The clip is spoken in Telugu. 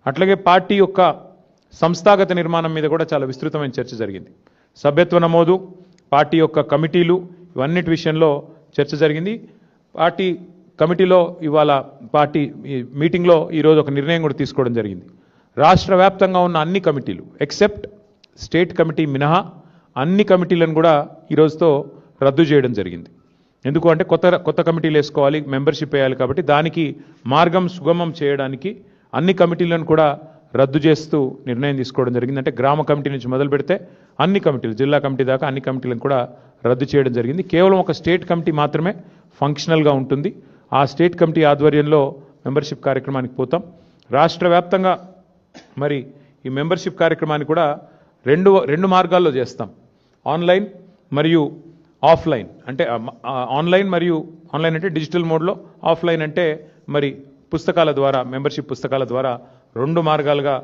అట్లాగే పార్టీ యొక్క సంస్థాగత నిర్మాణం మీద కూడా చాలా విస్తృతమైన చర్చ జరిగింది. సభ్యత్వ నమోదు, పార్టీ యొక్క కమిటీలు, ఇవన్నిటి విషయంలో చర్చ జరిగింది. పార్టీ కమిటీలో ఇవాళ పార్టీ మీటింగ్లో ఈరోజు ఒక నిర్ణయం కూడా తీసుకోవడం జరిగింది. రాష్ట్ర వ్యాప్తంగా ఉన్న అన్ని కమిటీలు ఎక్సెప్ట్ స్టేట్ కమిటీ మినహా అన్ని కమిటీలను కూడా ఈరోజుతో రద్దు చేయడం జరిగింది. ఎందుకు అంటే కొత్త కమిటీలు వేసుకోవాలి, మెంబర్షిప్ వేయాలి, కాబట్టి దానికి మార్గం సుగమం చేయడానికి అన్ని కమిటీలను కూడా రద్దు చేస్తూ నిర్ణయం తీసుకోవడం జరిగింది. అంటే గ్రామ కమిటీ నుంచి మొదలు పెడితే అన్ని కమిటీలు, జిల్లా కమిటీ దాకా అన్ని కమిటీలను కూడా రద్దు చేయడం జరిగింది. కేవలం ఒక స్టేట్ కమిటీ మాత్రమే ఫంక్షనల్గా ఉంటుంది. ఆ స్టేట్ కమిటీ ఆధ్వర్యంలో మెంబర్షిప్ కార్యక్రమానికి పోతాం. రాష్ట్ర వ్యాప్తంగా మరి ఈ మెంబర్షిప్ కార్యక్రమాన్ని కూడా రెండు మార్గాల్లో చేస్తాం. ఆన్లైన్ మరియు ఆఫ్లైన్. అంటే ఆన్లైన్ అంటే డిజిటల్ మోడ్లో, ఆఫ్లైన్ అంటే మరి పుస్తకాల ద్వారా, మెంబర్షిప్ పుస్తకాల ద్వారా 2 మార్గాలుగా